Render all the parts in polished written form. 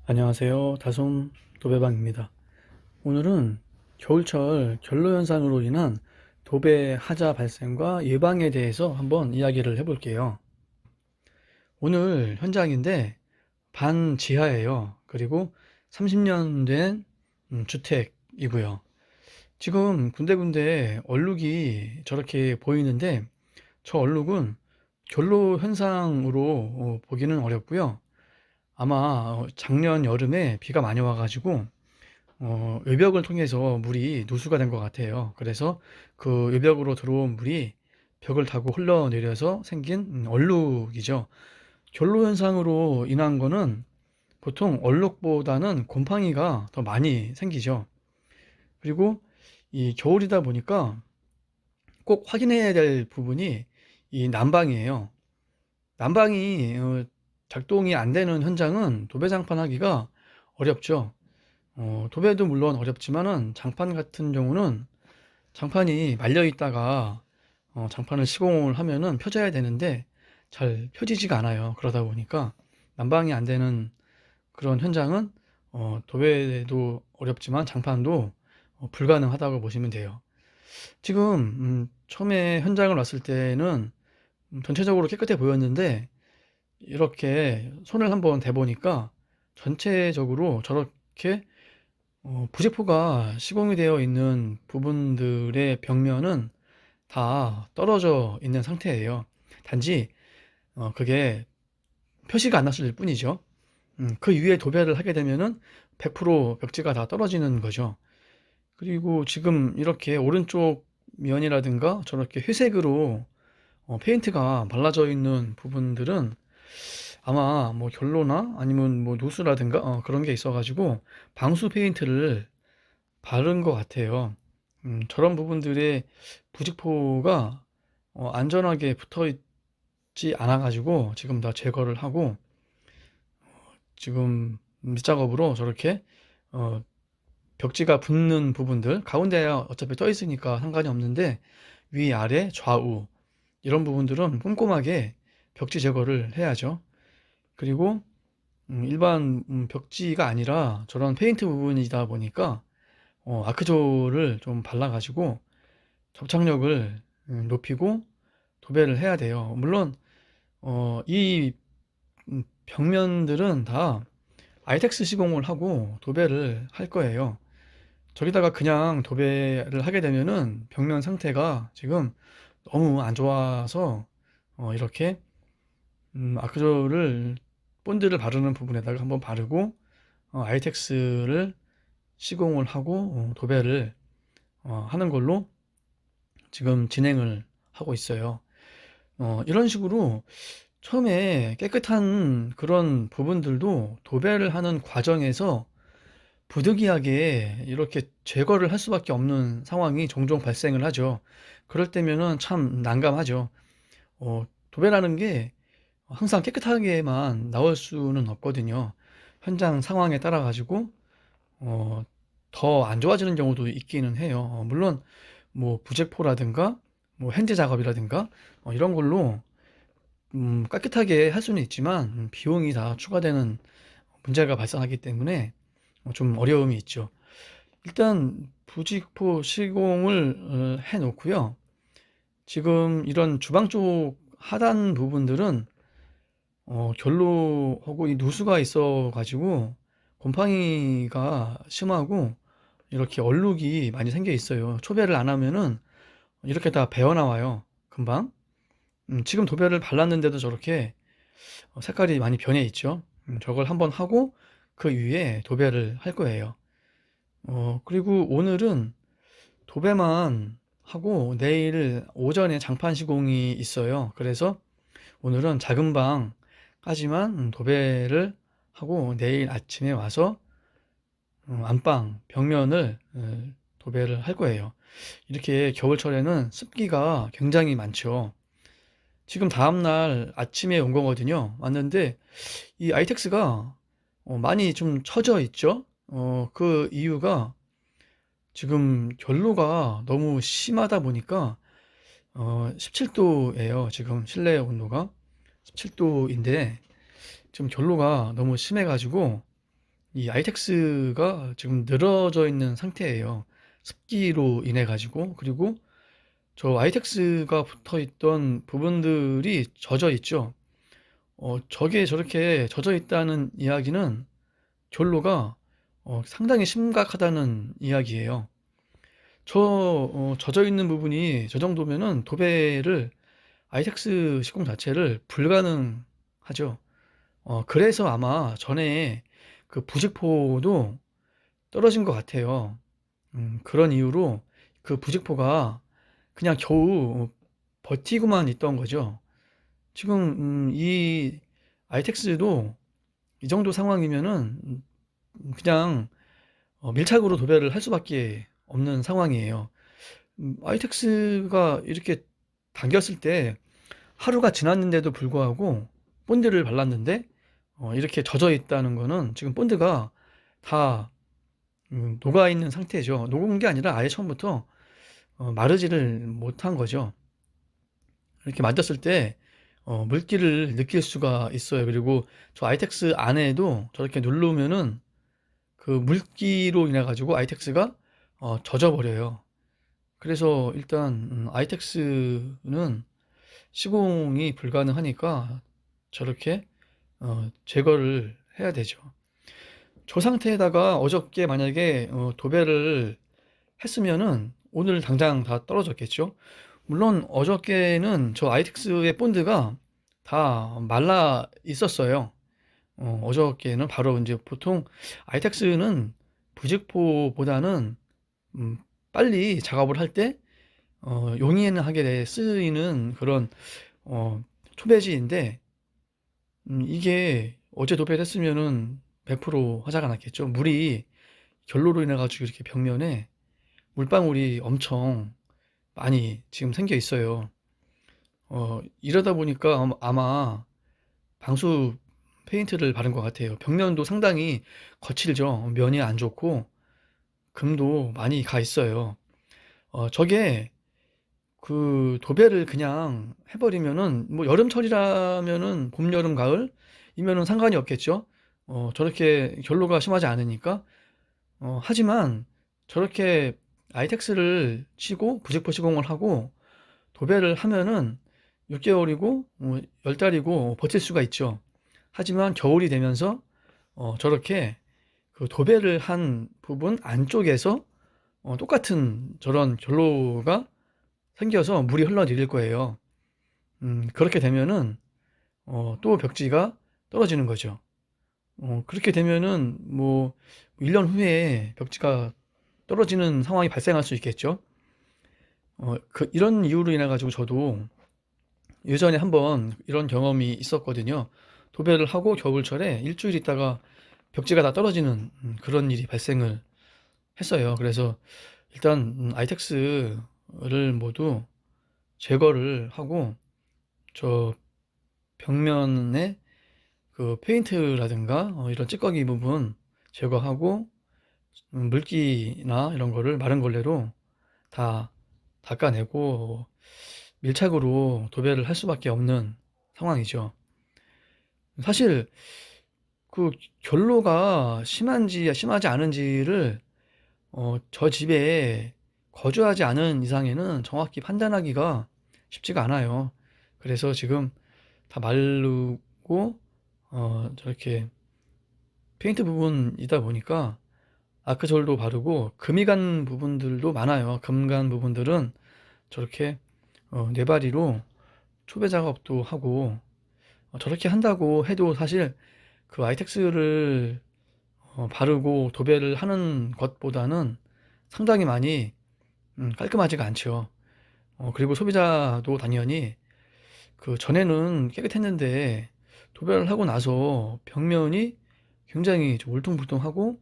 안녕하세요. 다솜 도배방입니다. 오늘은 겨울철 결로 현상으로 인한 도배 하자 발생과 예방에 대해서 한번 이야기를 해볼게요. 오늘 현장인데 반지하예요. 그리고 30년 된 주택이고요. 지금 군데군데 얼룩이 저렇게 보이는데 저 얼룩은 결로 현상으로 보기는 어렵고요. 아마 작년 여름에 비가 많이 와가지고 외벽을 통해서 물이 누수가 된 것 같아요. 그래서 그 외벽으로 들어온 물이 벽을 타고 흘러내려서 생긴 얼룩이죠. 결로 현상으로 인한 거는 보통 얼룩보다는 곰팡이가 더 많이 생기죠. 그리고 이 겨울이다 보니까 꼭 확인해야 될 부분이 이 난방이에요. 난방이 작동이 안 되는 현장은 도배장판 하기가 어렵죠. 도배도 물론 어렵지만은 장판 같은 경우는 장판이 말려 있다가 장판을 시공을 하면은 펴져야 되는데 잘 펴지지가 않아요. 그러다 보니까 난방이 안 되는 그런 현장은 도배도 어렵지만 장판도 불가능하다고 보시면 돼요. 지금 처음에 현장을 왔을 때는 전체적으로 깨끗해 보였는데 이렇게 손을 한번 대보니까 전체적으로 저렇게 부직포가 시공이 되어 있는 부분들의 벽면은 다 떨어져 있는 상태예요. 단지 그게 표시가 안 났을 뿐이죠. 그 위에 도배를 하게 되면은 100% 벽지가 다 떨어지는 거죠. 그리고 지금 이렇게 오른쪽 면이라든가 저렇게 회색으로 페인트가 발라져 있는 부분들은 아마 뭐 결로나 아니면 뭐 누수라든가 그런 게 있어가지고 방수 페인트를 바른 것 같아요. 저런 부분들의 부직포가 안전하게 붙어 있지 않아 가지고 지금 다 제거를 하고 지금 밑작업으로 저렇게 어, 벽지가 붙는 부분들 가운데에 어차피 떠 있으니까 상관이 없는데 위 아래 좌우 이런 부분들은 꼼꼼하게 벽지 제거를 해야죠. 그리고 일반 벽지가 아니라 저런 페인트 부분이다 보니까 아크조를 좀 발라 가지고 접착력을 높이고 도배를 해야 돼요. 물론 이 벽면들은 다 아이텍스 시공을 하고 도배를 할 거예요. 저기다가 그냥 도배를 하게 되면은 벽면 상태가 지금 너무 안 좋아서 이렇게 아크조를 본드를 바르는 부분에다가 한번 바르고 아이텍스를 시공을 하고 도배를 하는 걸로 지금 진행을 하고 있어요. 이런 식으로 처음에 깨끗한 그런 부분들도 도배를 하는 과정에서 부득이하게 이렇게 제거를 할 수밖에 없는 상황이 종종 발생을 하죠. 그럴 때면은 참 난감하죠. 도배라는 게 항상 깨끗하게만 나올 수는 없거든요. 현장 상황에 따라 가지고 어, 더 안 좋아지는 경우도 있기는 해요. 물론 뭐 부직포라든가 뭐 핸드 작업이라든가 이런 걸로 깨끗하게 할 수는 있지만 비용이 다 추가되는 문제가 발생하기 때문에 좀 어려움이 있죠. 일단 부직포 시공을 해 놓고요. 지금 이런 주방 쪽 하단 부분들은 결로하고 이 누수가 있어 가지고 곰팡이가 심하고 이렇게 얼룩이 많이 생겨 있어요. 초배를 안 하면은 이렇게 다 배어 나와요. 금방. 지금 도배를 발랐는데도 저렇게 색깔이 많이 변해 있죠. 저걸 한번 하고 그 위에 도배를 할 거예요. 그리고 오늘은 도배만 하고 내일 오전에 장판 시공이 있어요. 그래서 오늘은 작은 방까지만 도배를 하고 내일 아침에 와서 안방 벽면을 도배를 할 거예요. 이렇게 겨울철에는 습기가 굉장히 많죠. 지금 다음날 아침에 온 거거든요. 왔는데 이 아이텍스가 많이 좀 처져 있죠. 그 이유가 지금 결로가 너무 심하다 보니까 17도예요. 지금 실내 온도가 17도인데 지금 결로가 너무 심해 가지고 이 아이텍스가 지금 늘어져 있는 상태예요. 습기로 인해 가지고. 그리고 저 아이텍스가 붙어 있던 부분들이 젖어 있죠. 저게 저렇게 젖어 있다는 이야기는 결로가 상당히 심각하다는 이야기예요. 젖어 있는 부분이 저 정도면은 도배를 아이텍스 시공 자체를 불가능하죠. 그래서 아마 전에 그 부직포도 떨어진 것 같아요. 그런 이유로 그 부직포가 그냥 겨우 버티고만 있던 거죠. 지금 이 아이텍스도 이 정도 상황이면은 그냥 밀착으로 도배를 할 수밖에 없는 상황이에요. 아이텍스가 이렇게 당겼을 때 하루가 지났는데도 불구하고 본드를 발랐는데 이렇게 젖어 있다는 거는 지금 본드가 다 녹아 있는 상태죠. 녹은 게 아니라 아예 처음부터 마르지를 못한 거죠. 이렇게 만졌을 때 물기를 느낄 수가 있어요. 그리고 저 아이텍스 안에도 저렇게 누르면은 그 물기로 인해 가지고 아이텍스가 젖어 버려요. 그래서 일단 아이텍스는 시공이 불가능하니까 저렇게 제거를 해야 되죠. 저 상태에다가 어저께 만약에 도배를 했으면은 오늘 당장 다 떨어졌겠죠. 물론 어저께는 저 아이텍스의 본드가 다 말라 있었어요. 어저께는 바로 이제 보통 아이텍스는 부직포보다는 음, 빨리 작업을 할 때 용이하게 쓰이는 그런 초배지인데 이게 어제 도배를 했으면은 100% 화자가 났겠죠. 물이 결로로 인해 가지고 이렇게 벽면에 물방울이 엄청 많이 지금 생겨 있어요. 이러다 보니까 아마 방수 페인트를 바른 것 같아요. 벽면도 상당히 거칠죠. 면이 안 좋고 금도 많이 가 있어요. 저게 그 도배를 그냥 해버리면은 뭐 여름철이라면은 봄, 여름, 가을이면은 상관이 없겠죠. 저렇게 결로가 심하지 않으니까. 하지만 저렇게 아이텍스를 치고 부직포 시공을 하고 도배를 하면은 6개월이고 10달이고 버틸 수가 있죠. 하지만 겨울이 되면서 저렇게 그 도배를 한 부분 안쪽에서 똑같은 저런 결로가 생겨서 물이 흘러내릴 거예요. 그렇게 되면은 또 벽지가 떨어지는 거죠. 그렇게 되면은 뭐 1년 후에 벽지가 떨어지는 상황이 발생할 수 있겠죠. 이런 이유로 인해 가지고 저도 예전에 한번 이런 경험이 있었거든요. 도배를 하고 겨울철에 일주일 있다가 벽지가 다 떨어지는 그런 일이 발생을 했어요. 그래서 일단 아이텍스를 모두 제거를 하고 저 벽면에 그 페인트라든가 이런 찌꺼기 부분 제거하고 물기나 이런 거를 마른 걸레로 다 닦아내고 밀착으로 도배를 할 수밖에 없는 상황이죠. 사실 그 결로가 심한지 심하지 않은지를 저 집에 거주하지 않은 이상에는 정확히 판단하기가 쉽지가 않아요. 그래서 지금 다 마르고 저렇게 페인트 부분이다 보니까 아크절도 바르고 금이 간 부분들도 많아요. 금 간 부분들은 저렇게 네바리로 초배 작업도 하고 저렇게 한다고 해도 사실 그 아이텍스를 바르고 도배를 하는 것보다는 상당히 많이 깔끔하지가 않죠. 그리고 소비자도 당연히 그 전에는 깨끗했는데 도배를 하고 나서 벽면이 굉장히 좀 울퉁불퉁하고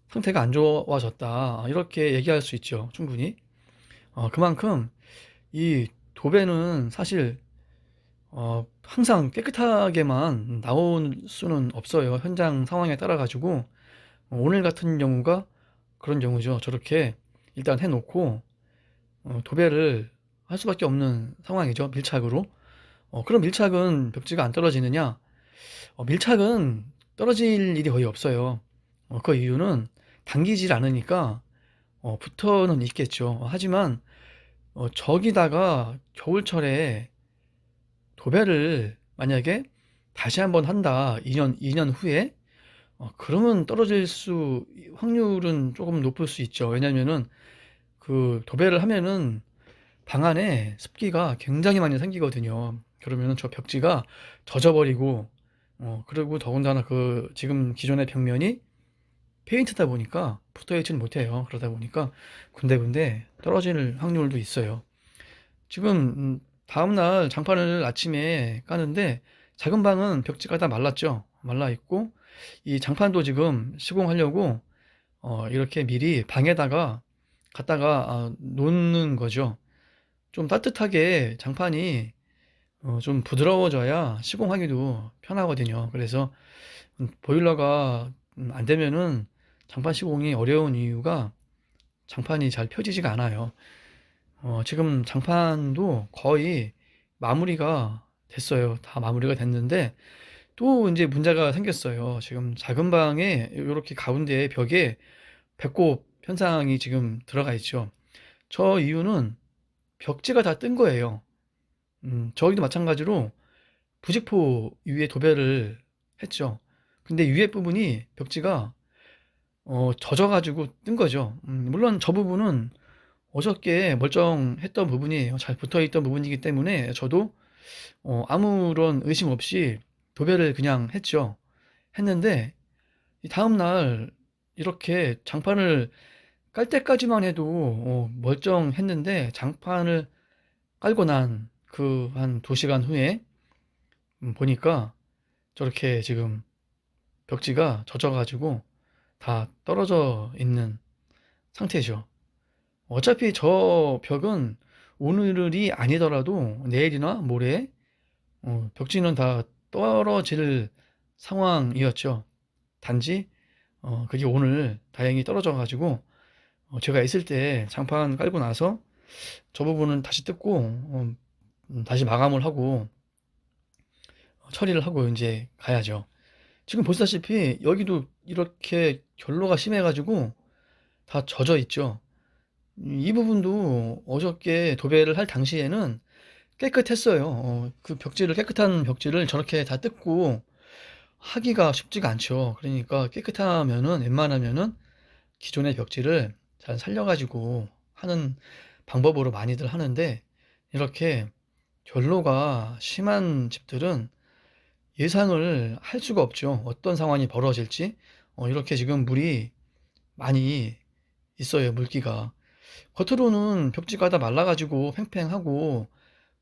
상태가 안 좋아졌다. 이렇게 얘기할 수 있죠. 충분히. 그만큼 이 도배는 사실 항상 깨끗하게만 나올 수는 없어요. 현장 상황에 따라 가지고 오늘 같은 경우가 그런 경우죠. 저렇게 일단 해놓고 도배를 할 수밖에 없는 상황이죠. 밀착으로. 그럼 밀착은 벽지가 안 떨어지느냐? 밀착은 떨어질 일이 거의 없어요. 그 이유는 당기질 않으니까 붙어는 있겠죠. 하지만 저기다가 겨울철에 도배를 만약에 다시 한번 한다. 2년 후에 그러면 떨어질 확률은 조금 높을 수 있죠. 왜냐면은 그 도배를 하면은 방 안에 습기가 굉장히 많이 생기거든요. 그러면은 저 벽지가 젖어버리고, 그리고 더군다나 그 지금 기존의 벽면이 페인트다 보니까 붙어 있지는 못해요. 그러다 보니까 군데군데 떨어질 확률도 있어요. 지금 다음날 장판을 아침에 까는데 작은 방은 벽지가 다 말랐죠. 말라 있고 이 장판도 지금 시공하려고 이렇게 미리 방에다가 갖다가 놓는 거죠. 좀 따뜻하게 장판이 좀 부드러워져야 시공하기도 편하거든요. 그래서 보일러가 안 되면은 장판 시공이 어려운 이유가 장판이 잘 펴지지가 않아요. 지금 장판도 거의 마무리가 됐어요. 다 마무리가 됐는데 또 이제 문제가 생겼어요. 지금 작은 방에 이렇게 가운데 벽에 배꼽 현상이 지금 들어가 있죠. 저 이유는 벽지가 다 뜬 거예요. 저기도 마찬가지로 부직포 위에 도배를 했죠. 근데 위에 부분이 벽지가 젖어가지고 뜬 거죠. 물론 저 부분은 어저께 멀쩡했던 부분이에요. 잘 붙어있던 부분이기 때문에 저도 아무런 의심 없이 도배를 그냥 했죠. 했는데 이 다음날 이렇게 장판을 깔 때까지만 해도 멀쩡했는데 장판을 깔고 난 그 한 2시간 후에 보니까 저렇게 지금 벽지가 젖어가지고 다 떨어져 있는 상태죠. 어차피 저 벽은 오늘이 아니더라도 내일이나 모레 벽지는 다 떨어질 상황이었죠. 단지 그게 오늘 다행히 떨어져 가지고 제가 있을 때 장판 깔고 나서 저 부분은 다시 뜯고 다시 마감을 하고 처리를 하고 이제 가야죠. 지금 보시다시피 여기도 이렇게 결로가 심해 가지고 다 젖어 있죠. 이 부분도 어저께 도배를 할 당시에는 깨끗했어요. 그 깨끗한 벽지를 저렇게 다 뜯고 하기가 쉽지가 않죠. 그러니까 깨끗하면은 웬만하면은 기존의 벽지를 잘 살려가지고 하는 방법으로 많이들 하는데 이렇게 결로가 심한 집들은 예상을 할 수가 없죠. 어떤 상황이 벌어질지. 이렇게 지금 물이 많이 있어요, 물기가. 겉으로는 벽지가 다 말라가지고 팽팽하고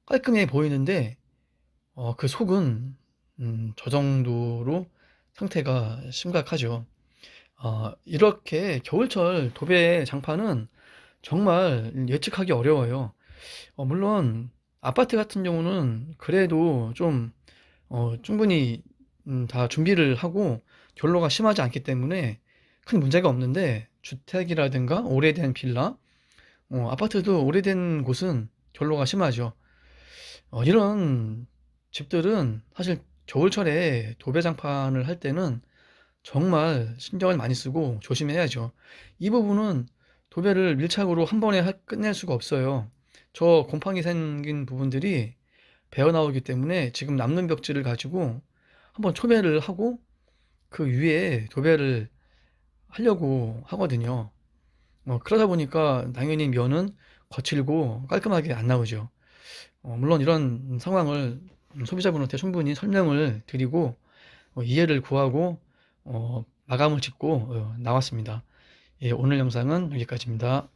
깔끔해 보이는데 그 속은 저 정도로 상태가 심각하죠. 이렇게 겨울철 도배 장판은 정말 예측하기 어려워요. 물론 아파트 같은 경우는 그래도 좀 충분히 다 준비를 하고 결로가 심하지 않기 때문에 큰 문제가 없는데 주택이라든가 오래된 빌라, 아파트도 오래된 곳은 결로가 심하죠. 이런 집들은 사실 겨울철에 도배장판을 할 때는 정말 신경을 많이 쓰고 조심해야죠. 이 부분은 도배를 밀착으로 한 번에 끝낼 수가 없어요. 저 곰팡이 생긴 부분들이 배어 나오기 때문에 지금 남는 벽지를 가지고 한번 초배를 하고 그 위에 도배를 하려고 하거든요. 그러다 보니까 당연히 면은 거칠고 깔끔하게 안 나오죠. 물론 이런 상황을 소비자분한테 충분히 설명을 드리고 이해를 구하고 마감을 짓고 나왔습니다. 예, 오늘 영상은 여기까지입니다.